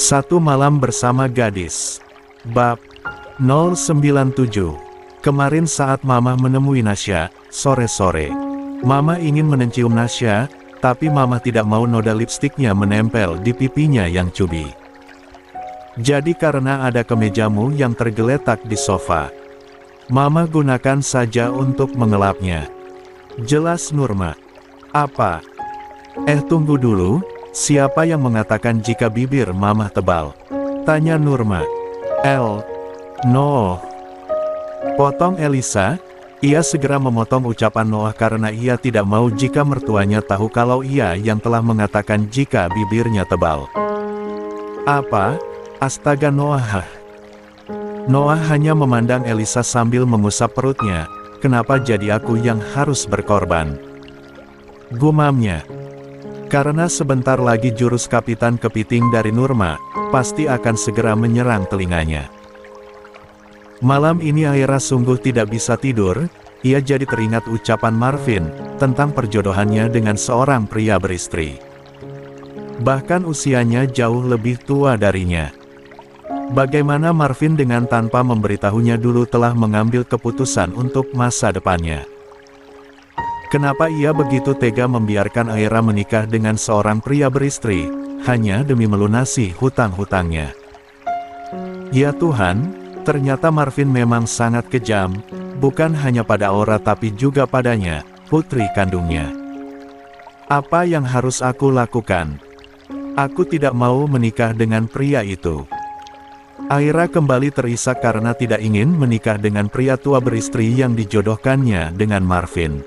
Satu malam bersama gadis. Bab 097. Kemarin saat Mama menemui Nasya, sore-sore. Mama ingin mencium Nasya, tapi Mama tidak mau noda lipstiknya menempel di pipinya yang cubi. Jadi karena ada kemejamu yang tergeletak di sofa, Mama gunakan saja untuk mengelapnya. Jelas Nurma. Apa? Tunggu dulu, siapa yang mengatakan jika bibir Mama tebal? Tanya Nurma. No. Potong Elisa. Ia segera memotong ucapan Noah karena ia tidak mau jika mertuanya tahu kalau ia yang telah mengatakan jika bibirnya tebal. Apa? Astaga Noah. Noah hanya memandang Elisa sambil mengusap perutnya. Kenapa jadi aku yang harus berkorban? Gumamnya. Karena sebentar lagi jurus Kapitan Kepiting dari Nurma, pasti akan segera menyerang telinganya. Malam ini Aira sungguh tidak bisa tidur, ia jadi teringat ucapan Marvin, tentang perjodohannya dengan seorang pria beristri. Bahkan usianya jauh lebih tua darinya. Bagaimana Marvin dengan tanpa memberitahunya dulu telah mengambil keputusan untuk masa depannya. Kenapa ia begitu tega membiarkan Aira menikah dengan seorang pria beristri, hanya demi melunasi hutang-hutangnya. Ya Tuhan, ternyata Marvin memang sangat kejam, bukan hanya pada Aura tapi juga padanya, putri kandungnya. Apa yang harus aku lakukan? Aku tidak mau menikah dengan pria itu. Aira kembali terisak karena tidak ingin menikah dengan pria tua beristri yang dijodohkannya dengan Marvin.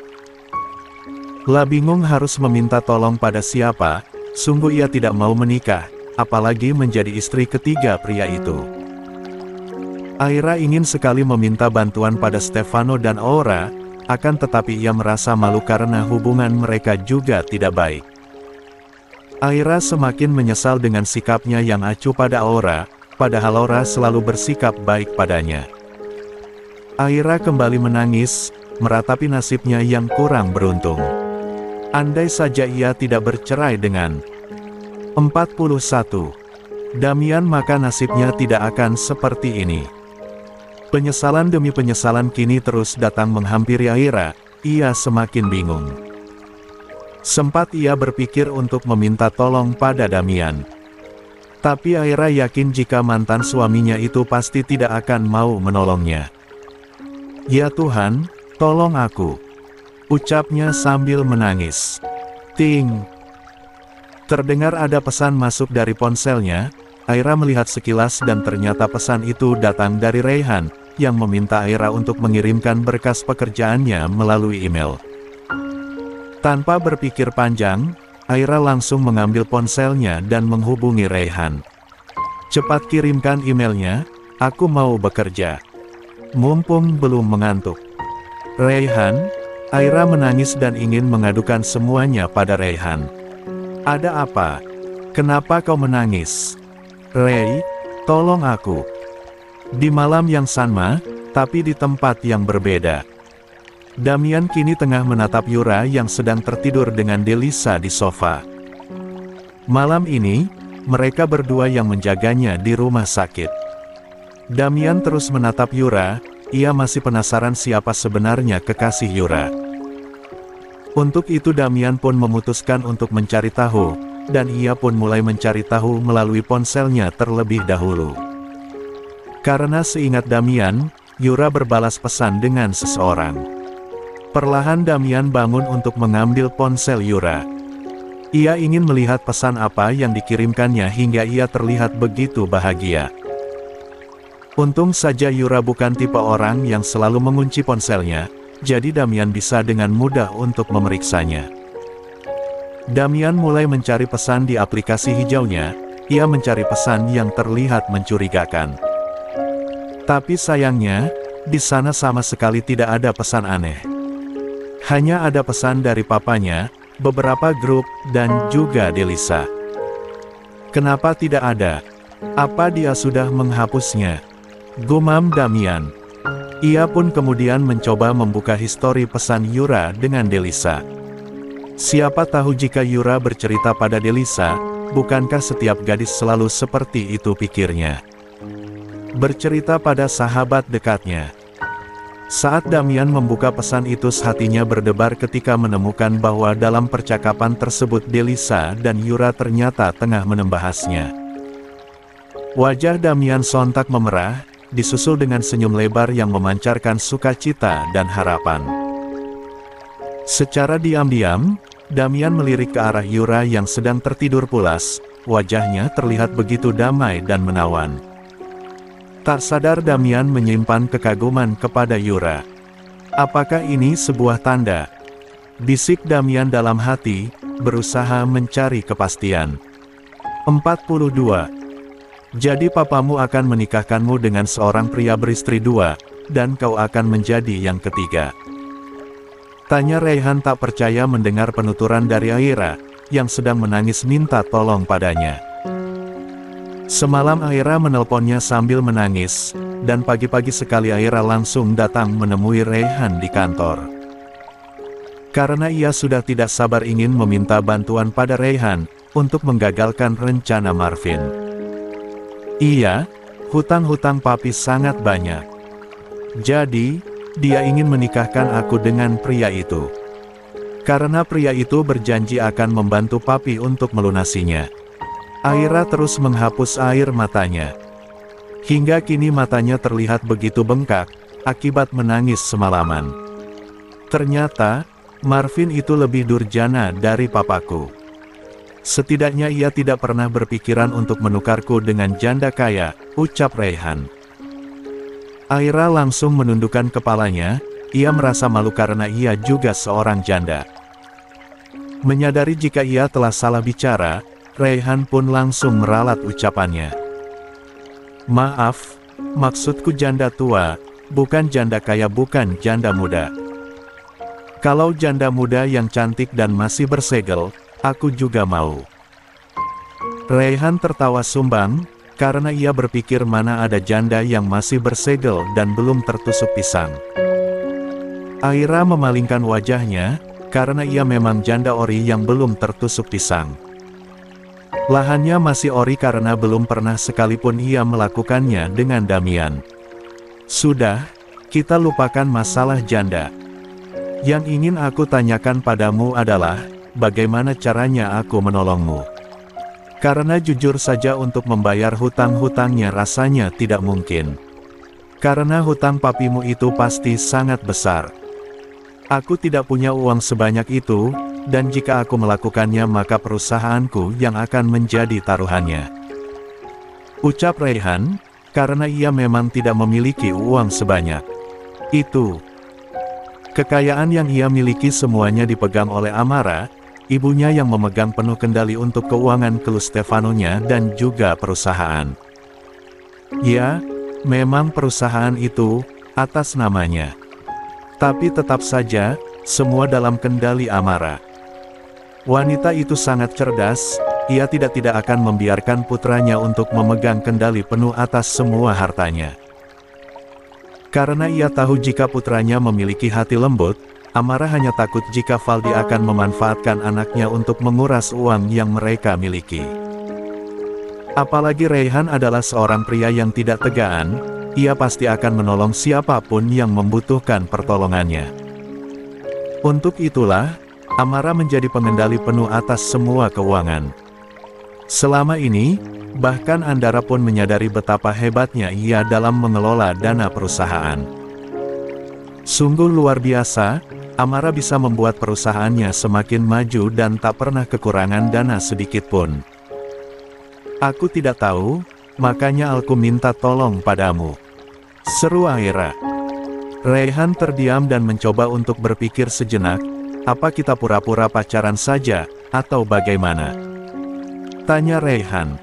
Lah bingung harus meminta tolong pada siapa, sungguh ia tidak mau menikah, apalagi menjadi istri ketiga pria itu. Aira ingin sekali meminta bantuan pada Stefano dan Aura, akan tetapi ia merasa malu karena hubungan mereka juga tidak baik. Aira semakin menyesal dengan sikapnya yang acuh pada Aura, padahal Aura selalu bersikap baik padanya. Aira kembali menangis, meratapi nasibnya yang kurang beruntung. Andai saja ia tidak bercerai dengan 41 Damian, maka nasibnya tidak akan seperti ini. Penyesalan demi penyesalan kini terus datang menghampiri Aira, ia semakin bingung. Sempat ia berpikir untuk meminta tolong pada Damian. Tapi Aira yakin jika mantan suaminya itu pasti tidak akan mau menolongnya. Ya Tuhan, tolong aku, ucapnya sambil menangis. Ting. Terdengar ada pesan masuk dari ponselnya. Aira melihat sekilas dan ternyata pesan itu datang dari Raihan, yang meminta Aira untuk mengirimkan berkas pekerjaannya melalui email. Tanpa berpikir panjang, Aira langsung mengambil ponselnya dan menghubungi Raihan. Cepat kirimkan emailnya, aku mau bekerja. Mumpung belum mengantuk. Raihan. Aira menangis dan ingin mengadukan semuanya pada Raihan. Ada apa? Kenapa kau menangis? Ray, tolong aku. Di malam yang sama, tapi di tempat yang berbeda. Damian kini tengah menatap Yura yang sedang tertidur dengan Delisa di sofa. Malam ini, mereka berdua yang menjaganya di rumah sakit. Damian terus menatap Yura, ia masih penasaran siapa sebenarnya kekasih Yura. Untuk itu Damian pun memutuskan untuk mencari tahu, dan ia pun mulai mencari tahu melalui ponselnya terlebih dahulu. Karena seingat Damian, Yura berbalas pesan dengan seseorang. Perlahan Damian bangun untuk mengambil ponsel Yura. Ia ingin melihat pesan apa yang dikirimkannya hingga ia terlihat begitu bahagia. Untung saja Yura bukan tipe orang yang selalu mengunci ponselnya, jadi Damian bisa dengan mudah untuk memeriksanya. Damian mulai mencari pesan di aplikasi hijaunya, ia mencari pesan yang terlihat mencurigakan. Tapi sayangnya, di sana sama sekali tidak ada pesan aneh. Hanya ada pesan dari papanya, beberapa grup, dan juga Delisa. Kenapa tidak ada? Apa dia sudah menghapusnya? Gumam Damian. Ia pun kemudian mencoba membuka histori pesan Yura dengan Delisa. Siapa tahu jika Yura bercerita pada Delisa, bukankah setiap gadis selalu seperti itu, pikirnya. Bercerita pada sahabat dekatnya. Saat Damian membuka pesan itu, hatinya berdebar ketika menemukan bahwa dalam percakapan tersebut Delisa dan Yura ternyata tengah membahasnya. Wajah Damian sontak memerah, disusul dengan senyum lebar yang memancarkan sukacita dan harapan. Secara diam-diam, Damian melirik ke arah Yura yang sedang tertidur pulas. Wajahnya terlihat begitu damai dan menawan. Tak sadar Damian menyimpan kekaguman kepada Yura. Apakah ini sebuah tanda? Bisik Damian dalam hati, berusaha mencari kepastian. 42. Jadi papamu akan menikahkanmu dengan seorang pria beristri dua, dan kau akan menjadi yang ketiga. Tanya Raihan tak percaya mendengar penuturan dari Aira, yang sedang menangis minta tolong padanya. Semalam Aira menelponnya sambil menangis, dan pagi-pagi sekali Aira langsung datang menemui Raihan di kantor. Karena ia sudah tidak sabar ingin meminta bantuan pada Raihan, untuk menggagalkan rencana Marvin. Iya, hutang-hutang papi sangat banyak. Jadi, dia ingin menikahkan aku dengan pria itu. Karena pria itu berjanji akan membantu papi untuk melunasinya. Aira terus menghapus air matanya. Hingga kini matanya terlihat begitu bengkak, akibat menangis semalaman. Ternyata, Marvin itu lebih durjana dari papaku. Setidaknya ia tidak pernah berpikiran untuk menukarku dengan janda kaya, ucap Raihan. Aira langsung menundukkan kepalanya, ia merasa malu karena ia juga seorang janda. Menyadari jika ia telah salah bicara, Raihan pun langsung meralat ucapannya. Maaf, maksudku janda tua, bukan janda kaya, bukan janda muda. Kalau janda muda yang cantik dan masih bersegel, aku juga mau. Raihan tertawa sumbang, karena ia berpikir mana ada janda yang masih bersegel dan belum tertusuk pisang. Aira memalingkan wajahnya, karena ia memang janda ori yang belum tertusuk pisang. Lahannya masih ori karena belum pernah sekalipun ia melakukannya dengan Damian. Sudah, kita lupakan masalah janda. Yang ingin aku tanyakan padamu adalah, bagaimana caranya aku menolongmu? Karena jujur saja untuk membayar hutang-hutangnya rasanya tidak mungkin. Karena hutang papimu itu pasti sangat besar. Aku tidak punya uang sebanyak itu, dan jika aku melakukannya maka perusahaanku yang akan menjadi taruhannya. Ucap Raihan, karena ia memang tidak memiliki uang sebanyak itu. Kekayaan yang ia miliki semuanya dipegang oleh Amara, ibunya yang memegang penuh kendali untuk keuangan Klub Stefanonya dan juga perusahaan. Ya, memang perusahaan itu atas namanya. Tapi tetap saja, semua dalam kendali Amara. Wanita itu sangat cerdas, ia tidak akan membiarkan putranya untuk memegang kendali penuh atas semua hartanya. Karena ia tahu jika putranya memiliki hati lembut, Amara hanya takut jika Valdi akan memanfaatkan anaknya untuk menguras uang yang mereka miliki. Apalagi Raihan adalah seorang pria yang tidak tegaan, ia pasti akan menolong siapapun yang membutuhkan pertolongannya. Untuk itulah, Amara menjadi pengendali penuh atas semua keuangan. Selama ini, bahkan Andara pun menyadari betapa hebatnya ia dalam mengelola dana perusahaan. Sungguh luar biasa, Amara bisa membuat perusahaannya semakin maju dan tak pernah kekurangan dana sedikit pun. Aku tidak tahu, makanya aku minta tolong padamu. Seru Aira. Raihan terdiam dan mencoba untuk berpikir sejenak, apa kita pura-pura pacaran saja, atau bagaimana? Tanya Raihan.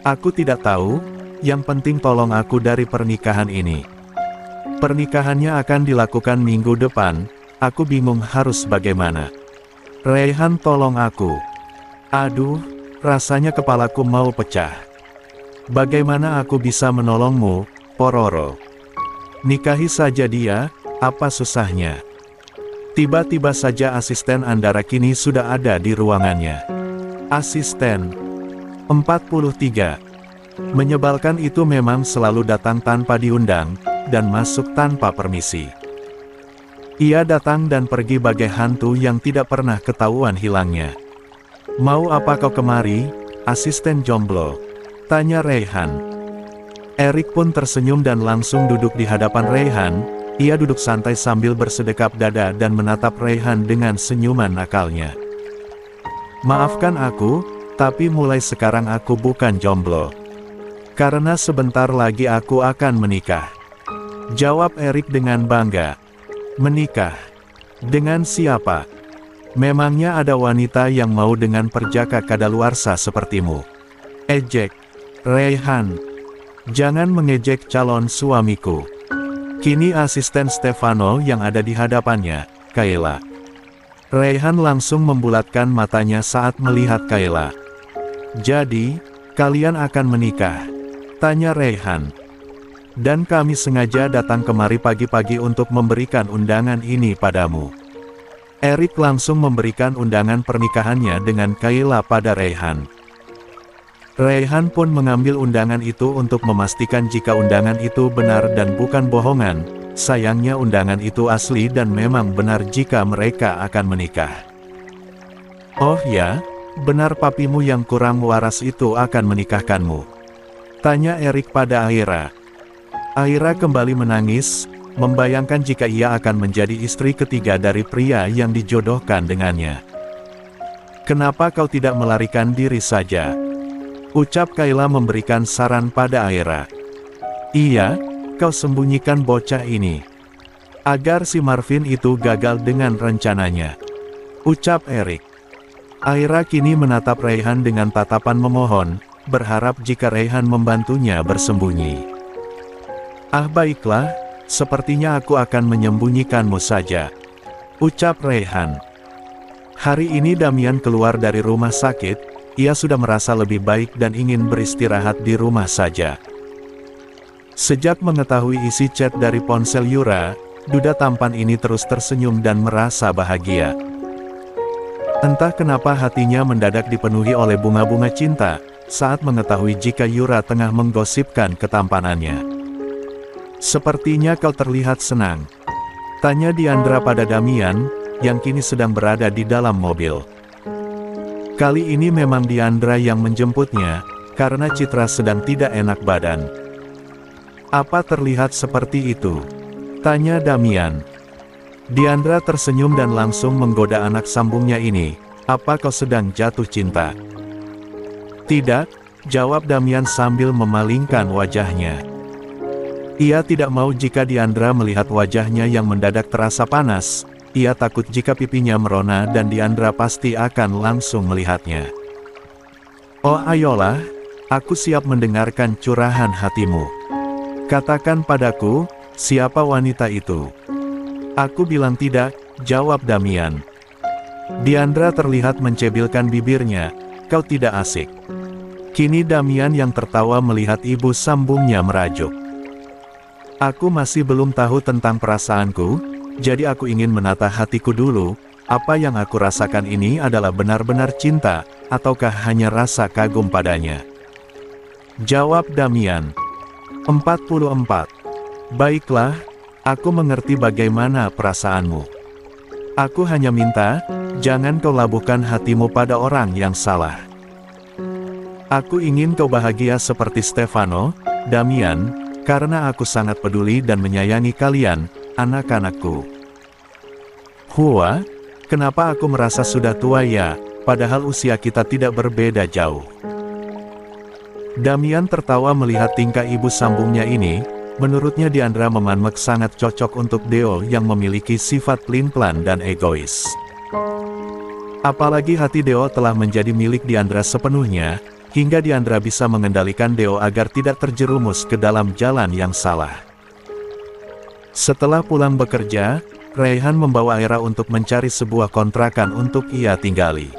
Aku tidak tahu, yang penting tolong aku dari pernikahan ini. Pernikahannya akan dilakukan minggu depan, aku bingung harus bagaimana. Raihan tolong aku. Aduh, rasanya kepalaku mau pecah. Bagaimana aku bisa menolongmu, Pororo? Nikahi saja dia, apa susahnya? Tiba-tiba saja asisten Andara kini sudah ada di ruangannya. Asisten, 43. Menyebalkan itu memang selalu datang tanpa diundang, dan masuk tanpa permisi. Ia datang dan pergi bagai hantu yang tidak pernah ketahuan hilangnya. "Mau apa kau kemari, asisten jomblo?" tanya Rayhan. Erik pun tersenyum dan langsung duduk di hadapan Rayhan. Ia duduk santai sambil bersedekap dada dan menatap Rayhan dengan senyuman nakalnya. "Maafkan aku, tapi mulai sekarang aku bukan jomblo. Karena sebentar lagi aku akan menikah," jawab Erik dengan bangga. "Menikah? Dengan siapa? Memangnya ada wanita yang mau dengan perjaka kadaluarsa sepertimu?" ejek Rayhan. "Jangan mengejek calon suamiku." Kini asisten Stefano yang ada di hadapannya, Kayla. Rayhan langsung membulatkan matanya saat melihat Kayla. "Jadi, kalian akan menikah?" tanya Rayhan. "Dan kami sengaja datang kemari pagi-pagi untuk memberikan undangan ini padamu." Erik langsung memberikan undangan pernikahannya dengan Kayla pada Rayhan. Rayhan pun mengambil undangan itu untuk memastikan jika undangan itu benar dan bukan bohongan. Sayangnya undangan itu asli dan memang benar jika mereka akan menikah. "Oh ya, benar papimu yang kurang waras itu akan menikahkanmu?" tanya Erik pada Aira. Aira kembali menangis, membayangkan jika ia akan menjadi istri ketiga dari pria yang dijodohkan dengannya. "Kenapa kau tidak melarikan diri saja?" ucap Kayla memberikan saran pada Aira. "Iya, kau sembunyikan bocah ini, agar si Marvin itu gagal dengan rencananya," ucap Erik. Aira kini menatap Rayhan dengan tatapan memohon, berharap jika Rayhan membantunya bersembunyi. "Ah baiklah, sepertinya aku akan menyembunyikanmu saja," ucap Rayhan. Hari ini Damian keluar dari rumah sakit, ia sudah merasa lebih baik dan ingin beristirahat di rumah saja. Sejak mengetahui isi chat dari ponsel Yura, duda tampan ini terus tersenyum dan merasa bahagia. Entah kenapa hatinya mendadak dipenuhi oleh bunga-bunga cinta, saat mengetahui jika Yura tengah menggosipkan ketampanannya. "Sepertinya kau terlihat senang," tanya Diandra pada Damian, yang kini sedang berada di dalam mobil. Kali ini memang Diandra yang menjemputnya, karena Citra sedang tidak enak badan. "Apa terlihat seperti itu?" tanya Damian. Diandra tersenyum dan langsung menggoda anak sambungnya ini. "Apa kau sedang jatuh cinta?" "Tidak," jawab Damian sambil memalingkan wajahnya. Ia tidak mau jika Diandra melihat wajahnya yang mendadak terasa panas. Ia takut jika pipinya merona dan Diandra pasti akan langsung melihatnya. "Oh ayolah, aku siap mendengarkan curahan hatimu. Katakan padaku, siapa wanita itu?" "Aku bilang tidak," jawab Damian. Diandra terlihat mencebilkan bibirnya. "Kau tidak asik." Kini Damian yang tertawa melihat ibu sambungnya merajuk. "Aku masih belum tahu tentang perasaanku, jadi aku ingin menata hatiku dulu. Apa yang aku rasakan ini adalah benar-benar cinta, ataukah hanya rasa kagum padanya?" jawab Damian. 44. "Baiklah, aku mengerti bagaimana perasaanmu. Aku hanya minta, jangan kau labuhkan hatimu pada orang yang salah. Aku ingin kau bahagia seperti Stefano, Damian, karena aku sangat peduli dan menyayangi kalian, anak-anakku." "Hua, kenapa aku merasa sudah tua ya, padahal usia kita tidak berbeda jauh." Damian tertawa melihat tingkah ibu sambungnya ini. Menurutnya Diandra Memanmek sangat cocok untuk Deo yang memiliki sifat pelin-pelan dan egois. Apalagi hati Deo telah menjadi milik Diandra sepenuhnya, hingga Diandra bisa mengendalikan Deo agar tidak terjerumus ke dalam jalan yang salah. Setelah pulang bekerja, Rayhan membawa Aira untuk mencari sebuah kontrakan untuk ia tinggali.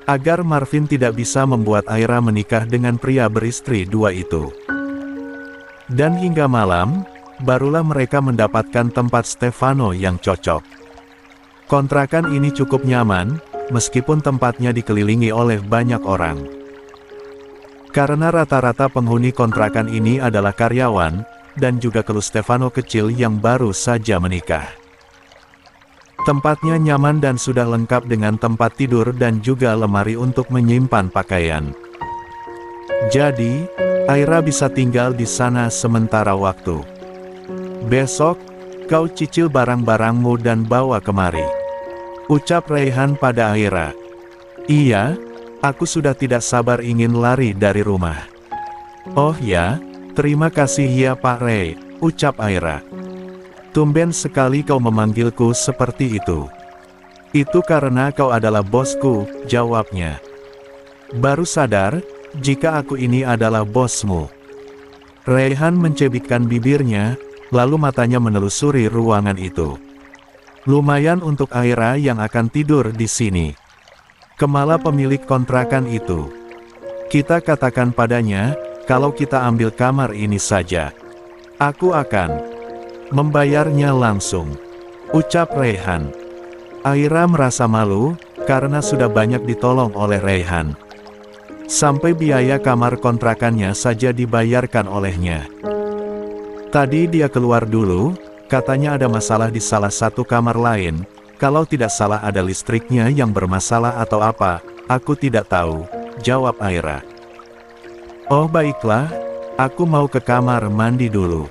Agar Marvin tidak bisa membuat Aira menikah dengan pria beristri dua itu. Dan hingga malam, barulah mereka mendapatkan tempat Stefano yang cocok. Kontrakan ini cukup nyaman, meskipun tempatnya dikelilingi oleh banyak orang. Karena rata-rata penghuni kontrakan ini adalah karyawan, dan juga Kelu Stefano kecil yang baru saja menikah. Tempatnya nyaman dan sudah lengkap dengan tempat tidur dan juga lemari untuk menyimpan pakaian. Jadi, Aira bisa tinggal di sana sementara waktu. Besok, kau cicil barang-barangmu dan bawa kemari, ucap Raihan pada Aira. Iya, aku sudah tidak sabar ingin lari dari rumah. Oh ya, terima kasih ya Pak Ray, ucap Aira. Tumben sekali kau memanggilku seperti itu. Itu karena kau adalah bosku, jawabnya. Baru sadar, jika aku ini adalah bosmu. Raihan mencebitkan bibirnya, lalu matanya menelusuri ruangan itu. Lumayan untuk Aira yang akan tidur di sini. Kemala pemilik kontrakan itu. Kita katakan padanya, kalau kita ambil kamar ini saja, aku akan membayarnya langsung, ucap Raihan. Aira merasa malu, karena sudah banyak ditolong oleh Raihan. Sampai biaya kamar kontrakannya saja dibayarkan olehnya. Tadi dia keluar dulu, katanya ada masalah di salah satu kamar lain, kalau tidak salah ada listriknya yang bermasalah atau apa, aku tidak tahu, jawab Aira. Oh baiklah, aku mau ke kamar mandi dulu,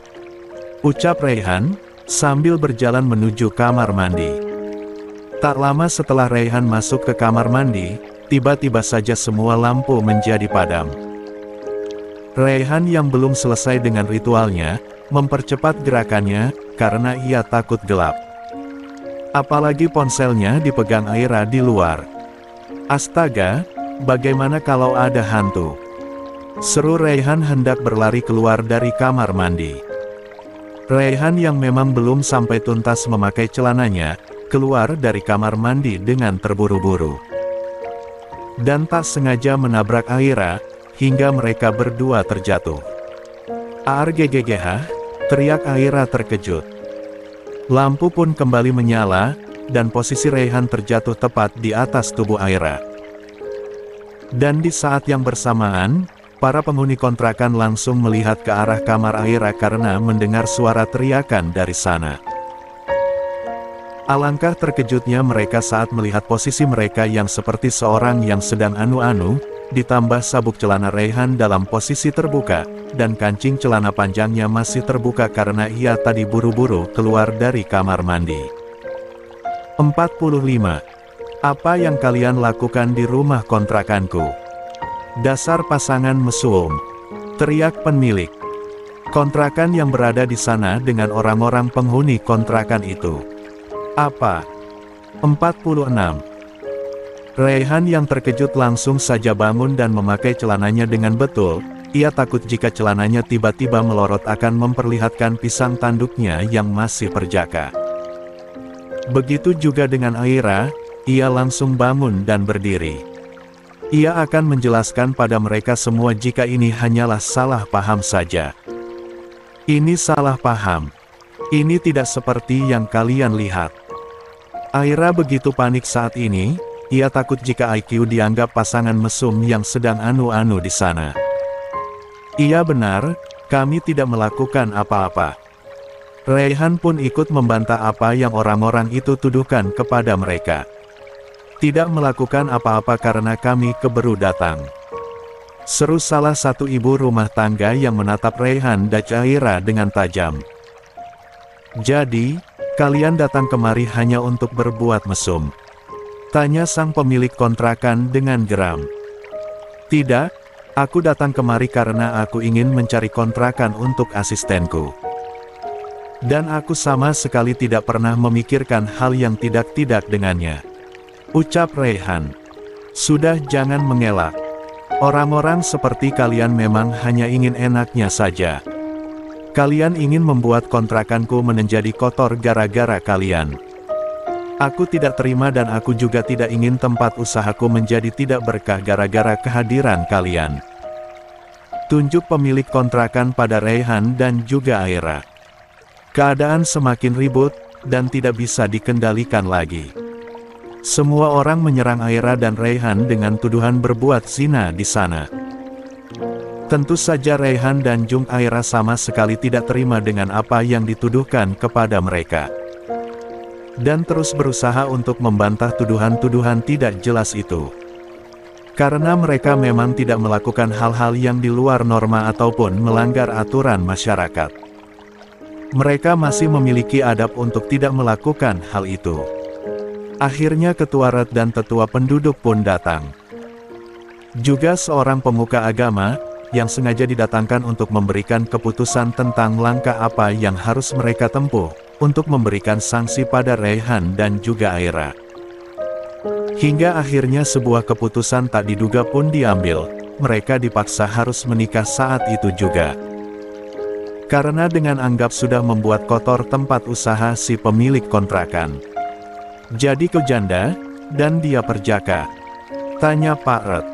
ucap Raihan, sambil berjalan menuju kamar mandi. Tak lama setelah Raihan masuk ke kamar mandi, tiba-tiba saja semua lampu menjadi padam. Raihan yang belum selesai dengan ritualnya, mempercepat gerakannya, karena ia takut gelap. Apalagi ponselnya dipegang Aira di luar. Astaga, bagaimana kalau ada hantu? Seru Raihan hendak berlari keluar dari kamar mandi. Raihan yang memang belum sampai tuntas memakai celananya, keluar dari kamar mandi dengan terburu-buru. Dan tak sengaja menabrak Aira, hingga mereka berdua terjatuh. Arggggh, teriak Aira terkejut. Lampu pun kembali menyala, dan posisi Raihan terjatuh tepat di atas tubuh Aira. Dan di saat yang bersamaan, para penghuni kontrakan langsung melihat ke arah kamar Aira karena mendengar suara teriakan dari sana. Alangkah terkejutnya mereka saat melihat posisi mereka yang seperti seorang yang sedang anu-anu, ditambah sabuk celana Raihan dalam posisi terbuka, dan kancing celana panjangnya masih terbuka karena ia tadi buru-buru keluar dari kamar mandi. 45. Apa yang kalian lakukan di rumah kontrakanku? Dasar pasangan mesum, teriak pemilik kontrakan yang berada di sana dengan orang-orang penghuni kontrakan itu. Apa? 46. Raihan yang terkejut langsung saja bangun dan memakai celananya dengan betul. Ia takut jika celananya tiba-tiba melorot akan memperlihatkan pisang tanduknya yang masih perjaka. Begitu juga dengan Aira, ia langsung bangun dan berdiri. Ia akan menjelaskan pada mereka semua jika ini hanyalah salah paham saja. Ini salah paham. Ini tidak seperti yang kalian lihat. Aira begitu panik saat ini, ia takut jika IQ dianggap pasangan mesum yang sedang anu-anu di sana. Iya benar, kami tidak melakukan apa-apa. Raihan pun ikut membantah apa yang orang-orang itu tuduhkan kepada mereka. Tidak melakukan apa-apa karena kami keburu datang, seru salah satu ibu rumah tangga yang menatap Raihan dan Aira dengan tajam. Jadi, kalian datang kemari hanya untuk berbuat mesum? Tanya sang pemilik kontrakan dengan geram. Tidak, aku datang kemari karena aku ingin mencari kontrakan untuk asistenku. Dan aku sama sekali tidak pernah memikirkan hal yang tidak-tidak dengannya, ucap Raihan. Sudah jangan mengelak. Orang-orang seperti kalian memang hanya ingin enaknya saja. Kalian ingin membuat kontrakanku menjadi kotor gara-gara kalian. Aku tidak terima dan aku juga tidak ingin tempat usahaku menjadi tidak berkah gara-gara kehadiran kalian. Tunjuk pemilik kontrakan pada Raihan dan juga Aira. Keadaan semakin ribut, dan tidak bisa dikendalikan lagi. Semua orang menyerang Aira dan Raihan dengan tuduhan berbuat zina di sana. Tentu saja Raihan dan Jung Aira sama sekali tidak terima dengan apa yang dituduhkan kepada mereka. Dan terus berusaha untuk membantah tuduhan-tuduhan tidak jelas itu. Karena mereka memang tidak melakukan hal-hal yang di luar norma ataupun melanggar aturan masyarakat. Mereka masih memiliki adab untuk tidak melakukan hal itu. Akhirnya ketua Ret dan tetua penduduk pun datang. Juga seorang pemuka agama, yang sengaja didatangkan untuk memberikan keputusan tentang langkah apa yang harus mereka tempuh, untuk memberikan sanksi pada Raihan dan juga Aira. Hingga akhirnya sebuah keputusan tak diduga pun diambil, mereka dipaksa harus menikah saat itu juga. Karena dengan anggap sudah membuat kotor tempat usaha si pemilik kontrakan. Jadi kau janda, dan dia perjaka? Tanya Pak Ret.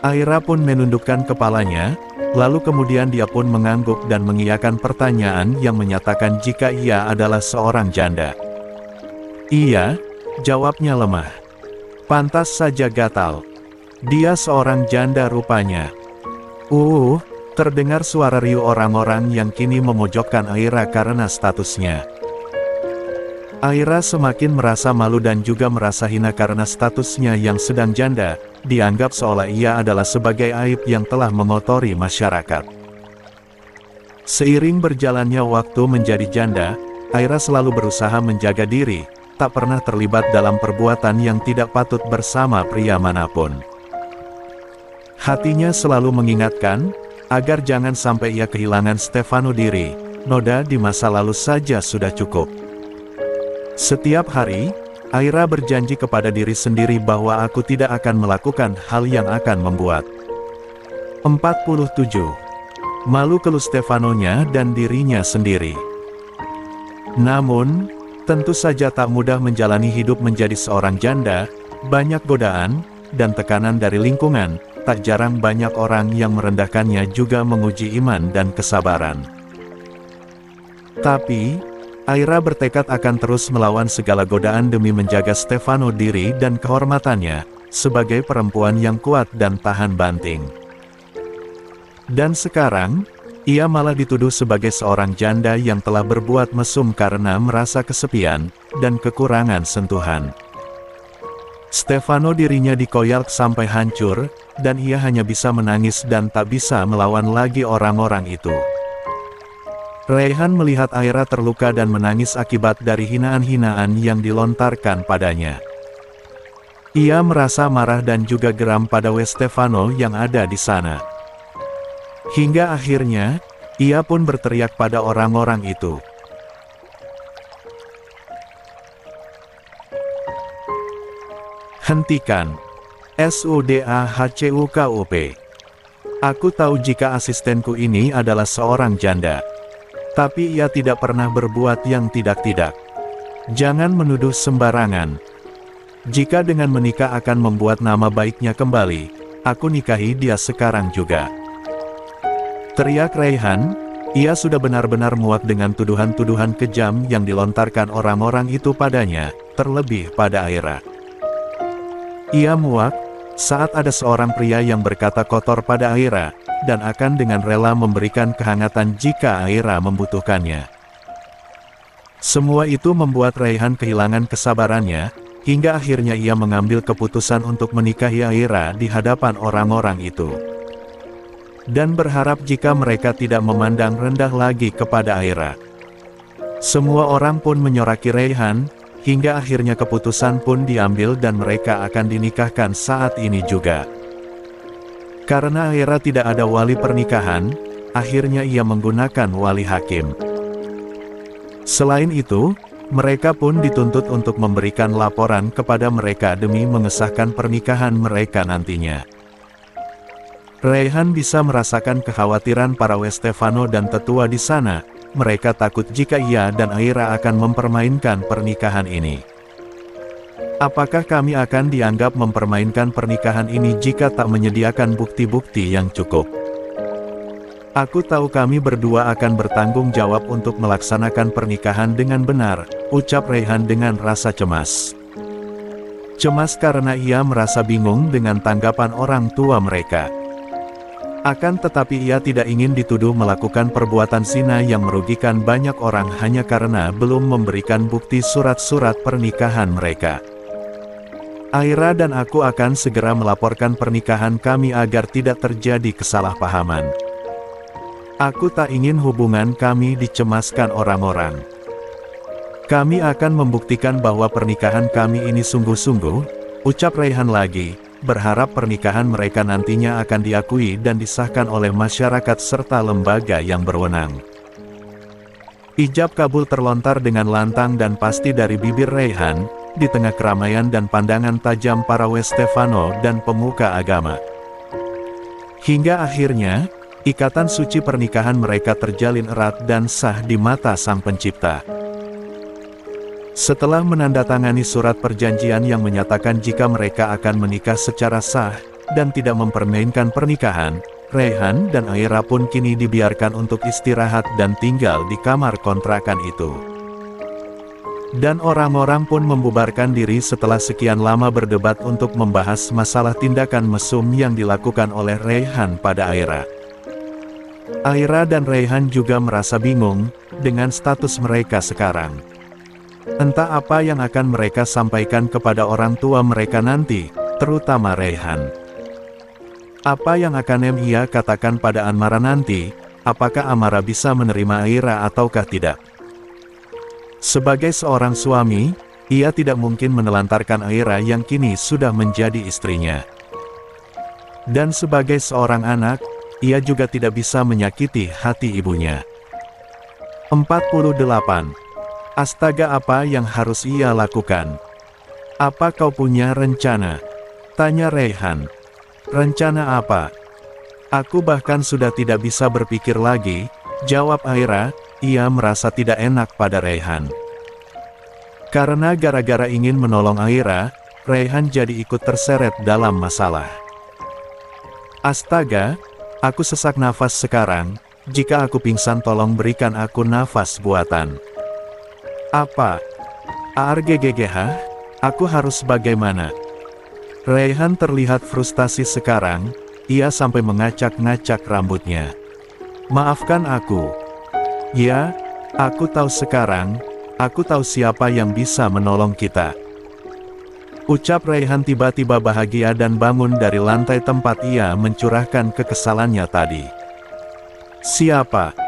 Aira pun menundukkan kepalanya, lalu kemudian dia pun mengangguk dan mengiyakan pertanyaan yang menyatakan jika ia adalah seorang janda. Iya, jawabnya lemah. Pantas saja gatal. Dia seorang janda rupanya. Terdengar suara riuh orang-orang yang kini memojokkan Aira karena statusnya. Aira semakin merasa malu dan juga merasa hina karena statusnya yang sedang janda, dianggap seolah ia adalah sebagai aib yang telah mengotori masyarakat. Seiring berjalannya waktu menjadi janda, Aira selalu berusaha menjaga diri, tak pernah terlibat dalam perbuatan yang tidak patut bersama pria manapun. Hatinya selalu mengingatkan, agar jangan sampai ia kehilangan Stefano diri, noda di masa lalu saja sudah cukup. Setiap hari, Aira berjanji kepada diri sendiri bahwa aku tidak akan melakukan hal yang akan membuat 47. Malu keluh Stefanonya dan dirinya sendiri. Namun, tentu saja tak mudah menjalani hidup menjadi seorang janda, banyak godaan, dan tekanan dari lingkungan, tak jarang banyak orang yang merendahkannya juga menguji iman dan kesabaran. Tapi, Aira bertekad akan terus melawan segala godaan demi menjaga Stefano diri dan kehormatannya, sebagai perempuan yang kuat dan tahan banting. Dan sekarang, ia malah dituduh sebagai seorang janda yang telah berbuat mesum karena merasa kesepian, dan kekurangan sentuhan. Stefano dirinya dikoyak sampai hancur, dan ia hanya bisa menangis dan tak bisa melawan lagi orang-orang itu. Raihan melihat Aira terluka dan menangis akibat dari hinaan-hinaan yang dilontarkan padanya. Ia merasa marah dan juga geram pada Stefano yang ada di sana. Hingga akhirnya, ia pun berteriak pada orang-orang itu. Hentikan! SUDAHCUKUP. Aku tahu jika asistenku ini adalah seorang janda. Tapi ia tidak pernah berbuat yang tidak-tidak. Jangan menuduh sembarangan. Jika dengan menikah akan membuat nama baiknya kembali, aku nikahi dia sekarang juga. Teriak Raihan, ia sudah benar-benar muak dengan tuduhan-tuduhan kejam yang dilontarkan orang-orang itu padanya, terlebih pada Aira. Ia muak, saat ada seorang pria yang berkata kotor pada Aira, dan akan dengan rela memberikan kehangatan jika Aira membutuhkannya. Semua itu membuat Raihan kehilangan kesabarannya, hingga akhirnya ia mengambil keputusan untuk menikahi Aira di hadapan orang-orang itu. Dan berharap jika mereka tidak memandang rendah lagi kepada Aira. Semua orang pun menyoraki Raihan, hingga akhirnya keputusan pun diambil dan mereka akan dinikahkan saat ini juga. Karena Aira tidak ada wali pernikahan, akhirnya ia menggunakan wali hakim. Selain itu, mereka pun dituntut untuk memberikan laporan kepada mereka demi mengesahkan pernikahan mereka nantinya. Raihan bisa merasakan kekhawatiran para Stefano dan tetua di sana, mereka takut jika ia dan Aira akan mempermainkan pernikahan ini. Apakah kami akan dianggap mempermainkan pernikahan ini jika tak menyediakan bukti-bukti yang cukup? Aku tahu kami berdua akan bertanggung jawab untuk melaksanakan pernikahan dengan benar, ucap Raihan dengan rasa cemas. Cemas karena ia merasa bingung dengan tanggapan orang tua mereka. Akan tetapi ia tidak ingin dituduh melakukan perbuatan zina yang merugikan banyak orang hanya karena belum memberikan bukti surat-surat pernikahan mereka. Aira dan aku akan segera melaporkan pernikahan kami agar tidak terjadi kesalahpahaman. Aku tak ingin hubungan kami dicemaskan orang-orang. Kami akan membuktikan bahwa pernikahan kami ini sungguh-sungguh, ucap Raihan lagi, berharap pernikahan mereka nantinya akan diakui dan disahkan oleh masyarakat serta lembaga yang berwenang. Ijab kabul terlontar dengan lantang dan pasti dari bibir Raihan, di tengah keramaian dan pandangan tajam para Westefano dan pemuka agama. Hingga akhirnya, ikatan suci pernikahan mereka terjalin erat dan sah di mata Sang Pencipta. Setelah menandatangani surat perjanjian yang menyatakan jika mereka akan menikah secara sah, dan tidak mempermainkan pernikahan, Raihan dan Aira pun kini dibiarkan untuk istirahat dan tinggal di kamar kontrakan itu. Dan orang-orang pun membubarkan diri setelah sekian lama berdebat untuk membahas masalah tindakan mesum yang dilakukan oleh Raihan pada Aira. Aira dan Raihan juga merasa bingung dengan status mereka sekarang. Entah apa yang akan mereka sampaikan kepada orang tua mereka nanti, terutama Raihan. Apa yang akan ia katakan pada Anmara nanti, apakah Amara bisa menerima Aira ataukah tidak? Sebagai seorang suami, ia tidak mungkin menelantarkan Aira yang kini sudah menjadi istrinya. Dan sebagai seorang anak, ia juga tidak bisa menyakiti hati ibunya. 48. Astaga, apa yang harus ia lakukan? Apa kau punya rencana? Tanya Raihan. Rencana apa? Aku bahkan sudah tidak bisa berpikir lagi, jawab Aira. Ia merasa tidak enak pada Raihan. Karena gara-gara ingin menolong Aira, Raihan jadi ikut terseret dalam masalah. Astaga, aku sesak nafas sekarang, jika aku pingsan tolong berikan aku nafas buatan. Apa? ARGGGH? Aku harus bagaimana? Raihan terlihat frustasi sekarang, ia sampai mengacak-ngacak rambutnya. Maafkan aku. Ya, aku tahu sekarang, aku tahu siapa yang bisa menolong kita. Ucap Raihan tiba-tiba bahagia dan bangun dari lantai tempat ia mencurahkan kekesalannya tadi. Siapa?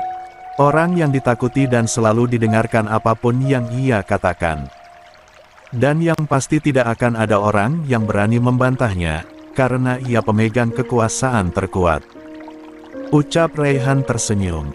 Orang yang ditakuti dan selalu didengarkan apapun yang ia katakan. Dan yang pasti tidak akan ada orang yang berani membantahnya, karena ia pemegang kekuasaan terkuat. Ucap Raihan tersenyum.